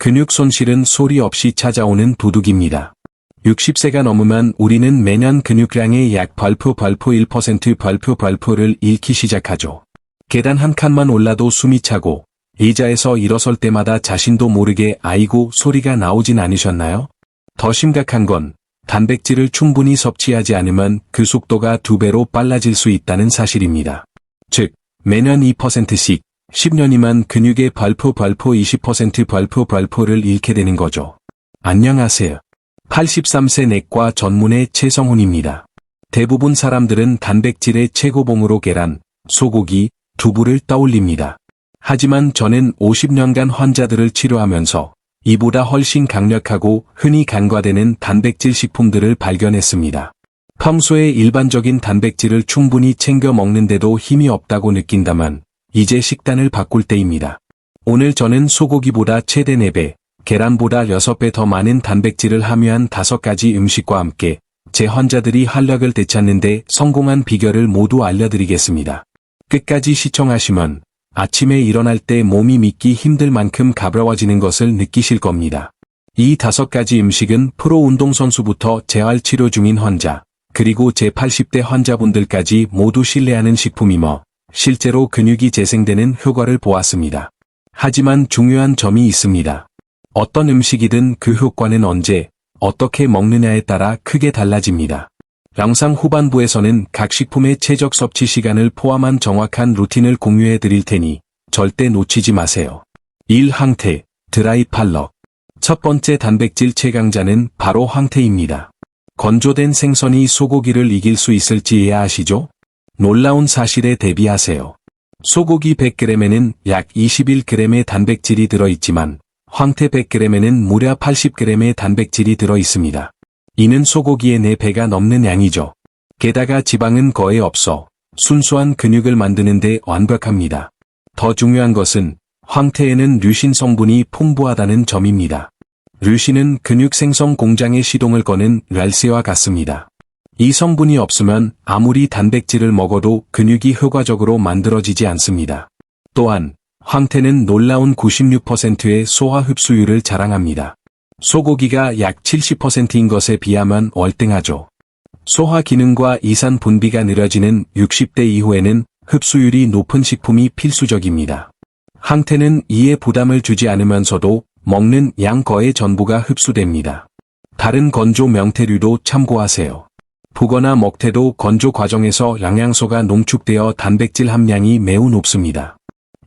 근육 손실은 소리 없이 찾아오는 도둑입니다. 60세가 넘으면 우리는 매년 근육량의 약 1%를 잃기 시작하죠. 계단 한 칸만 올라도 숨이 차고 의자에서 일어설 때마다 자신도 모르게 아이고 소리가 나오진 않으셨나요? 더 심각한 건 단백질을 충분히 섭취하지 않으면 그 속도가 2배로 빨라질 수 있다는 사실입니다. 즉, 매년 2%씩 10년이면 근육의 20%를 잃게 되는 거죠. 안녕하세요. 83세 내과 전문의 최성훈입니다. 대부분 사람들은 단백질의 최고봉으로 계란, 소고기, 두부를 떠올립니다. 하지만 저는 50년간 환자들을 치료하면서 이보다 훨씬 강력하고 흔히 간과되는 단백질 식품들을 발견했습니다. 평소에 일반적인 단백질을 충분히 챙겨 먹는데도 힘이 없다고 느낀다면 이제 식단을 바꿀 때입니다. 오늘 저는 소고기보다 최대 4배, 계란보다 6배 더 많은 단백질을 함유한 5가지 음식과 함께 제 환자들이 활력을 되찾는데 성공한 비결을 모두 알려드리겠습니다. 끝까지 시청하시면 아침에 일어날 때 몸이 믿기 힘들 만큼 가벼워지는 것을 느끼실 겁니다. 이 5가지 음식은 프로 운동선수부터 재활치료 중인 환자, 그리고 제 80대 환자분들까지 모두 신뢰하는 식품이며 실제로 근육이 재생되는 효과를 보았습니다. 하지만 중요한 점이 있습니다. 어떤 음식이든 그 효과는 언제, 어떻게 먹느냐에 따라 크게 달라집니다. 영상 후반부에서는 각 식품의 최적 섭취 시간을 포함한 정확한 루틴을 공유해 드릴 테니 절대 놓치지 마세요. 1. 황태, 드라이 팔럭. 첫 번째 단백질 최강자는 바로 황태입니다. 건조된 생선이 소고기를 이길 수 있을지 아시죠? 놀라운 사실에 대비하세요. 소고기 100g에는 약 21g의 단백질이 들어있지만 황태 100g에는 무려 80g의 단백질이 들어있습니다. 이는 소고기의 4배가 넘는 양이죠. 게다가 지방은 거의 없어 순수한 근육을 만드는데 완벽합니다. 더 중요한 것은 황태에는 류신 성분이 풍부하다는 점입니다. 류신은 근육 생성 공장의 시동을 거는 열쇠와 같습니다. 이 성분이 없으면 아무리 단백질을 먹어도 근육이 효과적으로 만들어지지 않습니다. 또한 황태는 놀라운 96%의 소화 흡수율을 자랑합니다. 소고기가 약 70%인 것에 비하면 월등하죠. 소화 기능과 이산 분비가 느려지는 60대 이후에는 흡수율이 높은 식품이 필수적입니다. 황태는 이에 부담을 주지 않으면서도 먹는 양 거의 전부가 흡수됩니다. 다른 건조 명태류도 참고하세요. 북어나 먹태도 건조 과정에서 영양소가 농축되어 단백질 함량이 매우 높습니다.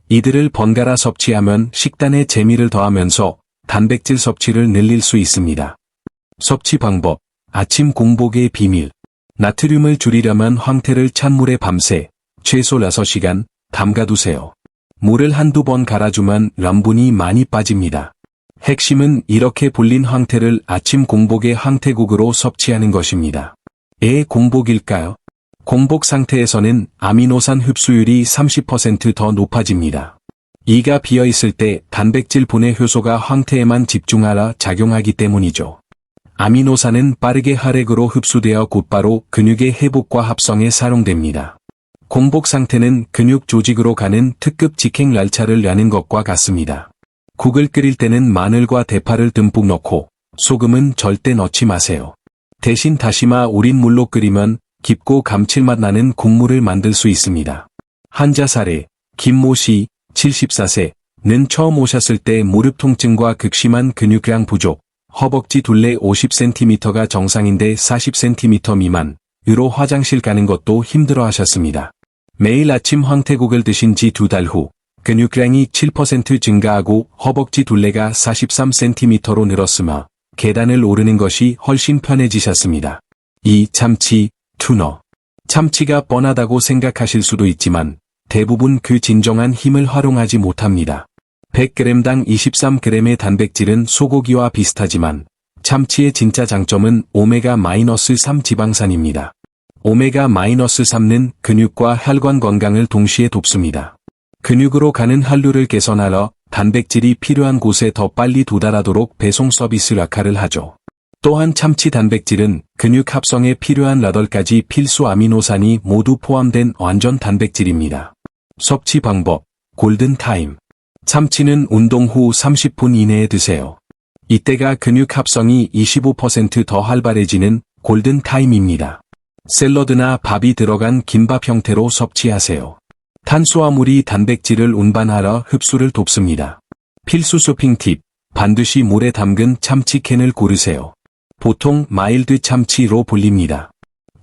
이들을 번갈아 섭취하면 식단에 재미를 더하면서 단백질 섭취를 늘릴 수 있습니다. 섭취 방법, 아침 공복의 비밀. 나트륨을 줄이려면 황태를 찬물에 밤새, 최소 6시간, 담가두세요. 물을 한두 번 갈아주면 염분이 많이 빠집니다. 핵심은 이렇게 불린 황태를 아침 공복의 황태국으로 섭취하는 것입니다. 공복일까요? 공복 상태에서는 아미노산 흡수율이 30% 더 높아집니다. 이가 비어있을 때 단백질 분해 효소가 황태에만 집중하라 작용하기 때문이죠. 아미노산은 빠르게 혈액으로 흡수되어 곧바로 근육의 회복과 합성에 사용됩니다. 공복 상태는 근육 조직으로 가는 특급 직행 열차를 여는 것과 같습니다. 국을 끓일 때는 마늘과 대파를 듬뿍 넣고 소금은 절대 넣지 마세요. 대신 다시마 우린 물로 끓이면 깊고 감칠맛 나는 국물을 만들 수 있습니다. 환자 사례, 김모 씨, 74세는 처음 오셨을 때 무릎 통증과 극심한 근육량 부족, 허벅지 둘레 50cm가 정상인데 40cm 미만으로 화장실 가는 것도 힘들어 하셨습니다. 매일 아침 황태국을 드신 지 2달 후 근육량이 7% 증가하고 허벅지 둘레가 43cm로 늘었으며 계단을 오르는 것이 훨씬 편해지셨습니다. 2. 참치, 투너. 참치가 뻔하다고 생각하실 수도 있지만 대부분 그 진정한 힘을 활용하지 못합니다. 100g당 23g의 단백질은 소고기와 비슷하지만 참치의 진짜 장점은 오메가-3 지방산입니다. 오메가-3는 근육과 혈관 건강을 동시에 돕습니다. 근육으로 가는 혈류를 개선하러 단백질이 필요한 곳에 더 빨리 도달하도록 배송 서비스 역할을 하죠. 또한 참치 단백질은 근육 합성에 필요한 8가지 필수 아미노산이 모두 포함된 완전 단백질입니다. 섭취 방법, 골든타임. 참치는 운동 후 30분 이내에 드세요. 이때가 근육 합성이 25% 더 활발해지는 골든 타임입니다. 샐러드나 밥이 들어간 김밥 형태로 섭취하세요. 탄수화물이 단백질을 운반하러 흡수를 돕습니다. 필수 쇼핑 팁, 반드시 물에 담근 참치캔을 고르세요. 보통 마일드 참치로 불립니다.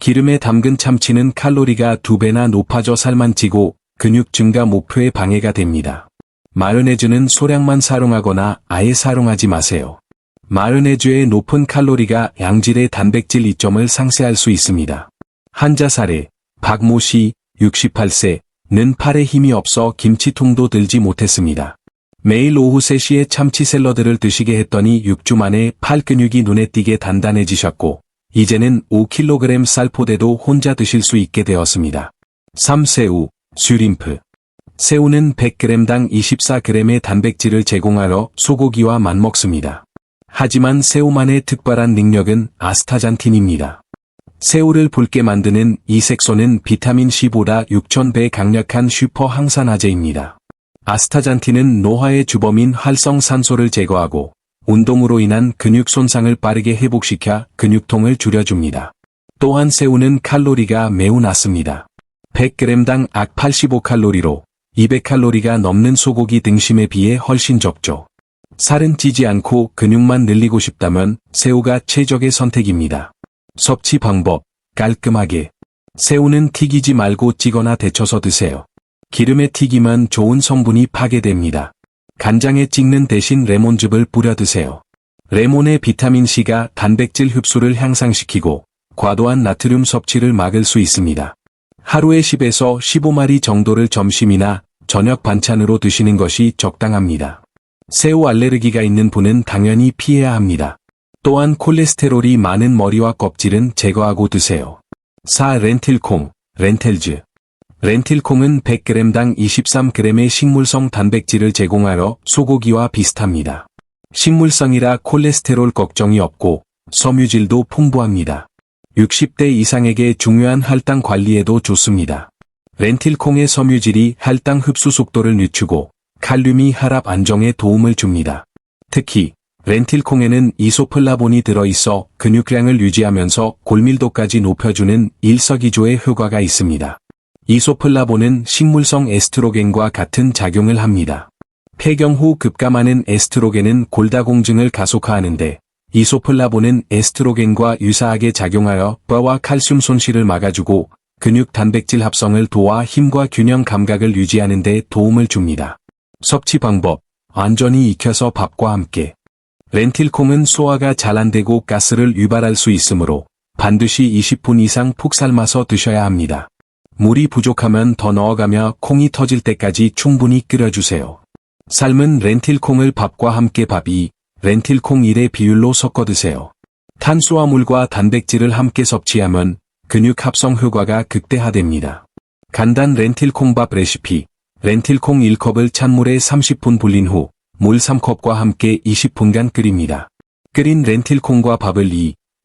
기름에 담근 참치는 칼로리가 2배나 높아져 살만 찌고 근육 증가 목표에 방해가 됩니다. 마요네즈는 소량만 사용하거나 아예 사용하지 마세요. 마요네즈의 높은 칼로리가 양질의 단백질 이점을 상쇄할 수 있습니다. 한자 사례, 박모 씨, 68세는 팔에 힘이 없어 김치통도 들지 못했습니다. 매일 오후 3시에 참치 샐러드를 드시게 했더니 6주 만에 팔 근육이 눈에 띄게 단단해지셨고, 이제는 5kg 쌀포대도 혼자 드실 수 있게 되었습니다. 3. 새우, 슈림프. 새우는 100g당 24g의 단백질을 제공하러 소고기와 맞먹습니다. 하지만 새우만의 특별한 능력은 아스타잔틴입니다. 새우를 붉게 만드는 이 색소는 비타민 C보다 6000배 강력한 슈퍼 항산화제입니다. 아스타잔틴은 노화의 주범인 활성산소를 제거하고 운동으로 인한 근육 손상을 빠르게 회복시켜 근육통을 줄여줍니다. 또한 새우는 칼로리가 매우 낮습니다. 100g당 약 85칼로리로 200칼로리가 넘는 소고기 등심에 비해 훨씬 적죠. 살은 찌지 않고 근육만 늘리고 싶다면 새우가 최적의 선택입니다. 섭취 방법, 깔끔하게. 새우는 튀기지 말고 찌거나 데쳐서 드세요. 기름에 튀기면 좋은 성분이 파괴됩니다. 간장에 찍는 대신 레몬즙을 뿌려 드세요. 레몬의 비타민C가 단백질 흡수를 향상시키고 과도한 나트륨 섭취를 막을 수 있습니다. 하루에 10에서 15마리 정도를 점심이나 저녁 반찬으로 드시는 것이 적당합니다. 새우 알레르기가 있는 분은 당연히 피해야 합니다. 또한 콜레스테롤이 많은 머리와 껍질은 제거하고 드세요. 4. 렌틸콩, 렌텔즈. 렌틸콩은 100g당 23g의 식물성 단백질을 제공하여 소고기와 비슷합니다. 식물성이라 콜레스테롤 걱정이 없고 섬유질도 풍부합니다. 60대 이상에게 중요한 혈당 관리에도 좋습니다. 렌틸콩의 섬유질이 혈당 흡수 속도를 늦추고 칼륨이 혈압 안정에 도움을 줍니다. 특히 렌틸콩에는 이소플라본이 들어있어 근육량을 유지하면서 골밀도까지 높여주는 일석이조의 효과가 있습니다. 이소플라본은 식물성 에스트로겐과 같은 작용을 합니다. 폐경 후 급감하는 에스트로겐은 골다공증을 가속화하는데 이소플라본은 에스트로겐과 유사하게 작용하여 뼈와 칼슘 손실을 막아주고 근육 단백질 합성을 도와 힘과 균형 감각을 유지하는 데 도움을 줍니다. 섭취 방법, 완전히 익혀서 밥과 함께. 렌틸콩은 소화가 잘 안되고 가스를 유발할 수 있으므로 반드시 20분 이상 푹 삶아서 드셔야 합니다. 물이 부족하면 더 넣어가며 콩이 터질 때까지 충분히 끓여주세요. 삶은 렌틸콩을 밥과 함께 밥 2, 렌틸콩 1의 비율로 섞어 드세요. 탄수화물과 단백질을 함께 섭취하면 근육 합성 효과가 극대화됩니다. 간단 렌틸콩밥 레시피. 렌틸콩 1컵을 찬물에 30분 불린 후 물 3컵과 함께 20분간 끓입니다. 끓인 렌틸콩과 밥을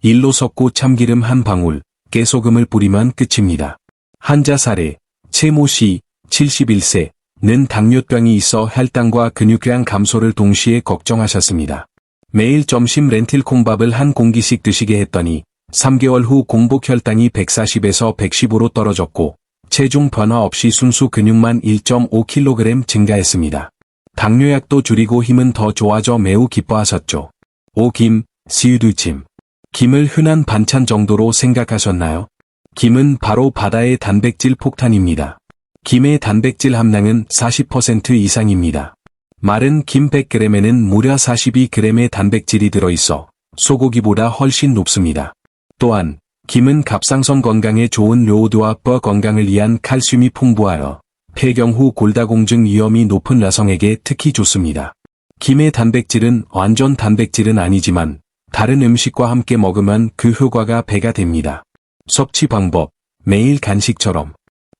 1로 섞고 참기름 한 방울, 깨소금을 뿌리면 끝입니다. 한자 사례, 채모 씨, 71세는 당뇨병이 있어 혈당과 근육량 감소를 동시에 걱정하셨습니다. 매일 점심 렌틸콩밥을 한 공기씩 드시게 했더니 3개월 후 공복 혈당이 140에서 115로 떨어졌고 체중 변화 없이 순수 근육만 1.5kg 증가했습니다. 당뇨약도 줄이고 힘은 더 좋아져 매우 기뻐하셨죠. 5. 김, 시우두찜. 김을 흔한 반찬 정도로 생각하셨나요? 김은 바로 바다의 단백질 폭탄입니다. 김의 단백질 함량은 40% 이상입니다. 마른 김 100g에는 무려 42g의 단백질이 들어있어 소고기보다 훨씬 높습니다. 또한 김은 갑상선 건강에 좋은 료오드와 뼈 건강을 위한 칼슘이 풍부하여 폐경 후 골다공증 위험이 높은 여성에게 특히 좋습니다. 김의 단백질은 완전 단백질은 아니지만 다른 음식과 함께 먹으면 그 효과가 배가 됩니다. 섭취 방법, 매일 간식처럼.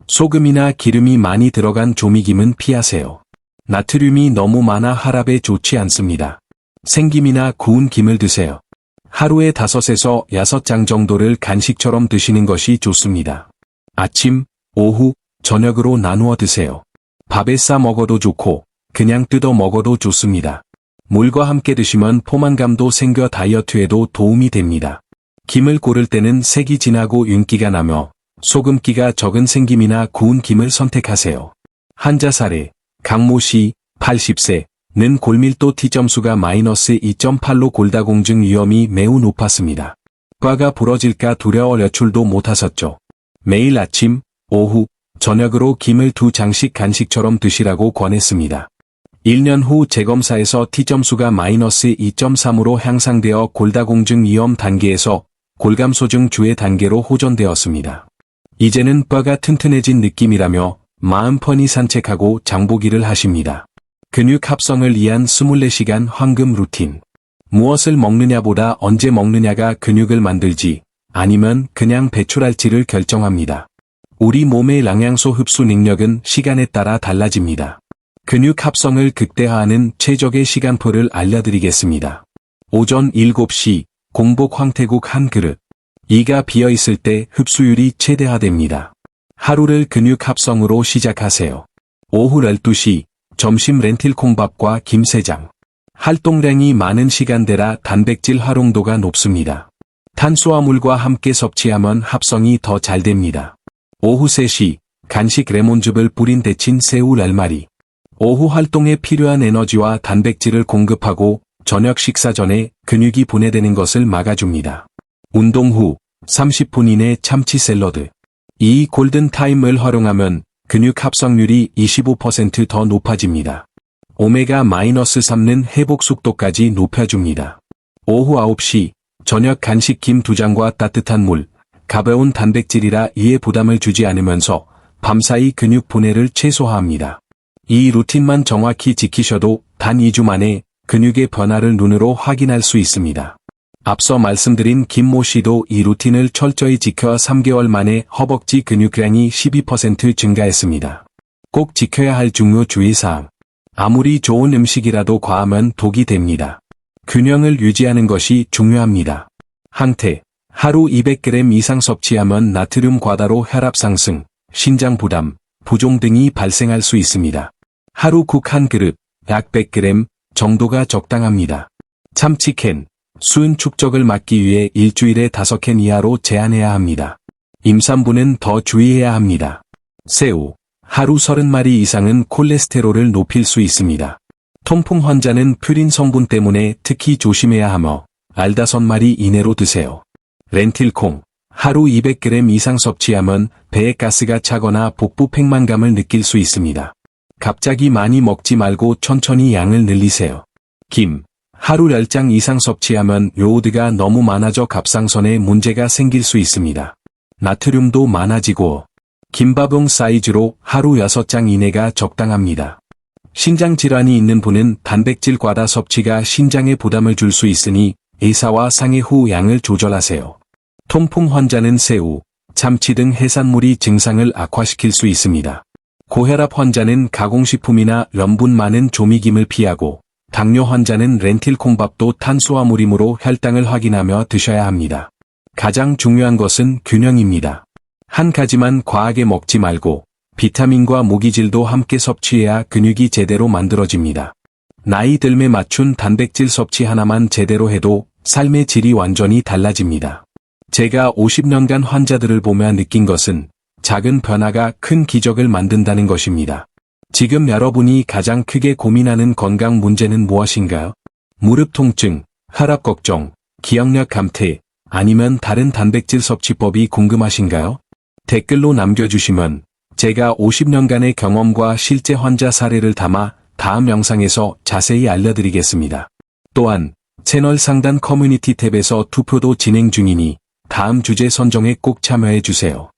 소금이나 기름이 많이 들어간 조미김은 피하세요. 나트륨이 너무 많아 혈압에 좋지 않습니다. 생김이나 구운 김을 드세요. 하루에 5에서 6장 정도를 간식처럼 드시는 것이 좋습니다. 아침, 오후, 저녁으로 나누어 드세요. 밥에 싸 먹어도 좋고 그냥 뜯어 먹어도 좋습니다. 물과 함께 드시면 포만감도 생겨 다이어트에도 도움이 됩니다. 김을 고를 때는 색이 진하고 윤기가 나며 소금기가 적은 생김이나 구운 김을 선택하세요. 환자 사례, 강모 씨, 80세는 골밀도 T점수가 -2.8로 골다공증 위험이 매우 높았습니다. 과가 부러질까 두려워 외출도 못하셨죠. 매일 아침, 오후, 저녁으로 김을 2장씩 간식처럼 드시라고 권했습니다. 1년 후 재검사에서 T점수가 -2.3으로 향상되어 골다공증 위험 단계에서 골감소증 주의 단계로 호전되었습니다. 이제는 뼈가 튼튼해진 느낌이라며 마음 편히 산책하고 장보기를 하십니다. 근육 합성을 위한 24시간 황금 루틴. 무엇을 먹느냐보다 언제 먹느냐가 근육을 만들지 아니면 그냥 배출할지를 결정합니다. 우리 몸의 영양소 흡수 능력은 시간에 따라 달라집니다. 근육 합성을 극대화하는 최적의 시간표를 알려드리겠습니다. 오전 7시 공복 황태국 한 그릇. 이가 비어있을 때 흡수율이 최대화됩니다. 하루를 근육 합성으로 시작하세요. 오후 12시 점심 렌틸콩밥과 김 3장. 활동량이 많은 시간대라 단백질 활용도가 높습니다. 탄수화물과 함께 섭취하면 합성이 더 잘 됩니다. 오후 3시 간식 레몬즙을 뿌린 데친 새우 10마리. 오후 활동에 필요한 에너지와 단백질을 공급하고 저녁 식사 전에 근육이 분해되는 것을 막아줍니다. 운동 후 30분 이내 참치 샐러드. 이 골든타임을 활용하면 근육 합성률이 25% 더 높아집니다. 오메가-3는 회복 속도까지 높여줍니다. 오후 9시 저녁 간식 김 2장과 따뜻한 물. 가벼운 단백질이라 이에 부담을 주지 않으면서 밤사이 근육 분해를 최소화합니다. 이 루틴만 정확히 지키셔도 단 2주 만에 근육의 변화를 눈으로 확인할 수 있습니다. 앞서 말씀드린 김모 씨도 이 루틴을 철저히 지켜 3개월 만에 허벅지 근육량이 12% 증가했습니다. 꼭 지켜야 할 중요 주의사항. 아무리 좋은 음식이라도 과하면 독이 됩니다. 균형을 유지하는 것이 중요합니다. 항태. 하루 200g 이상 섭취하면 나트륨 과다로 혈압 상승, 신장 부담, 부종 등이 발생할 수 있습니다. 하루 국 한 그릇, 약 100g 정도가 적당합니다. 참치캔. 수은 축적을 막기 위해 일주일에 5캔 이하로 제한해야 합니다. 임산부는 더 주의해야 합니다. 새우. 하루 30마리 이상은 콜레스테롤을 높일 수 있습니다. 통풍 환자는 퓨린 성분 때문에 특히 조심해야 하며 알 5마리 이내로 드세요. 렌틸콩. 하루 200g 이상 섭취하면 배에 가스가 차거나 복부 팽만감을 느낄 수 있습니다. 갑자기 많이 먹지 말고 천천히 양을 늘리세요. 김. 하루 10장 이상 섭취하면 요오드가 너무 많아져 갑상선에 문제가 생길 수 있습니다. 나트륨도 많아지고 김밥용 사이즈로 하루 6장 이내가 적당합니다. 신장 질환이 있는 분은 단백질 과다 섭취가 신장에 부담을 줄 수 있으니 의사와 상의 후 양을 조절하세요. 통풍 환자는 새우, 참치 등 해산물이 증상을 악화시킬 수 있습니다. 고혈압 환자는 가공식품이나 염분 많은 조미김을 피하고 당뇨 환자는 렌틸콩밥도 탄수화물이므로 혈당을 확인하며 드셔야 합니다. 가장 중요한 것은 균형입니다. 한 가지만 과하게 먹지 말고 비타민과 무기질도 함께 섭취해야 근육이 제대로 만들어집니다. 나이 들매 맞춘 단백질 섭취 하나만 제대로 해도 삶의 질이 완전히 달라집니다. 제가 50년간 환자들을 보며 느낀 것은 작은 변화가 큰 기적을 만든다는 것입니다. 지금 여러분이 가장 크게 고민하는 건강 문제는 무엇인가요? 무릎 통증, 혈압 걱정, 기억력 감퇴, 아니면 다른 단백질 섭취법이 궁금하신가요? 댓글로 남겨주시면 제가 50년간의 경험과 실제 환자 사례를 담아 다음 영상에서 자세히 알려드리겠습니다. 또한 채널 상단 커뮤니티 탭에서 투표도 진행 중이니 다음 주제 선정에 꼭 참여해주세요.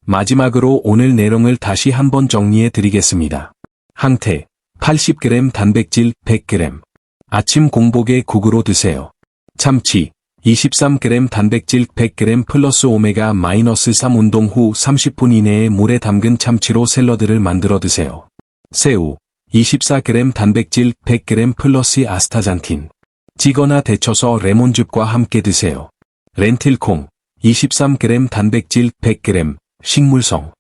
마지막으로 오늘 내용을 다시 한번 정리해 드리겠습니다. 항태, 80g 단백질 100g. 아침 공복에 국으로 드세요. 참치, 23g 단백질 100g 플러스 오메가-3 운동 후 30분 이내에 물에 담근 참치로 샐러드를 만들어 드세요. 새우, 24g 단백질 100g 플러스 아스타잔틴. 찌거나 데쳐서 레몬즙과 함께 드세요. 렌틸콩, 23g 단백질 100g, 식물성.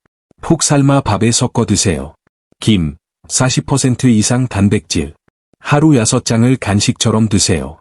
푹 삶아 밥에 섞어 드세요. 김, 40% 이상 단백질. 하루 6장을 간식처럼 드세요.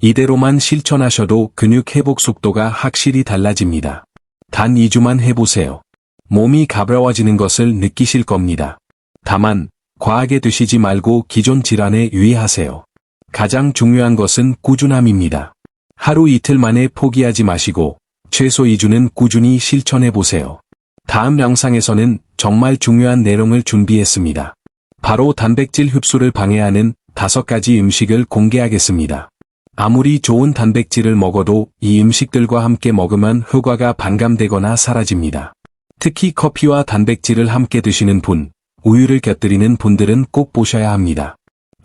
이대로만 실천하셔도 근육 회복 속도가 확실히 달라집니다. 단 2주만 해보세요. 몸이 가벼워지는 것을 느끼실 겁니다. 다만, 과하게 드시지 말고 기존 질환에 유의하세요. 가장 중요한 것은 꾸준함입니다. 하루 이틀 만에 포기하지 마시고, 최소 2주는 꾸준히 실천해보세요. 다음 영상에서는 정말 중요한 내용을 준비했습니다. 바로 단백질 흡수를 방해하는 5가지 음식을 공개하겠습니다. 아무리 좋은 단백질을 먹어도 이 음식들과 함께 먹으면 효과가 반감되거나 사라집니다. 특히 커피와 단백질을 함께 드시는 분, 우유를 곁들이는 분들은 꼭 보셔야 합니다.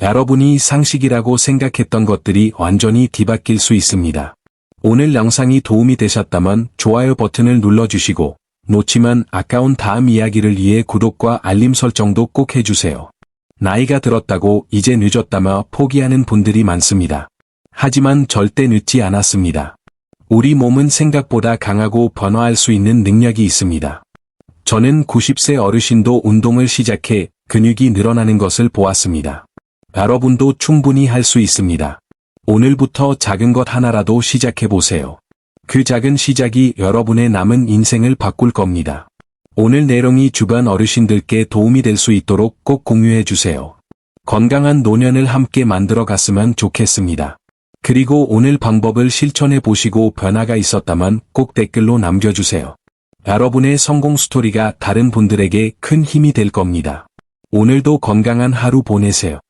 여러분이 상식이라고 생각했던 것들이 완전히 뒤바뀔 수 있습니다. 오늘 영상이 도움이 되셨다면 좋아요 버튼을 눌러주시고, 놓치면 아까운 다음 이야기를 위해 구독과 알림 설정도 꼭 해주세요. 나이가 들었다고 이제 늦었다며 포기하는 분들이 많습니다. 하지만 절대 늦지 않았습니다. 우리 몸은 생각보다 강하고 변화할 수 있는 능력이 있습니다. 저는 90세 어르신도 운동을 시작해 근육이 늘어나는 것을 보았습니다. 여러분도 충분히 할 수 있습니다. 오늘부터 작은 것 하나라도 시작해보세요. 그 작은 시작이 여러분의 남은 인생을 바꿀 겁니다. 오늘 내용이 주변 어르신들께 도움이 될 수 있도록 꼭 공유해주세요. 건강한 노년을 함께 만들어 갔으면 좋겠습니다. 그리고 오늘 방법을 실천해 보시고 변화가 있었다면 꼭 댓글로 남겨주세요. 여러분의 성공 스토리가 다른 분들에게 큰 힘이 될 겁니다. 오늘도 건강한 하루 보내세요.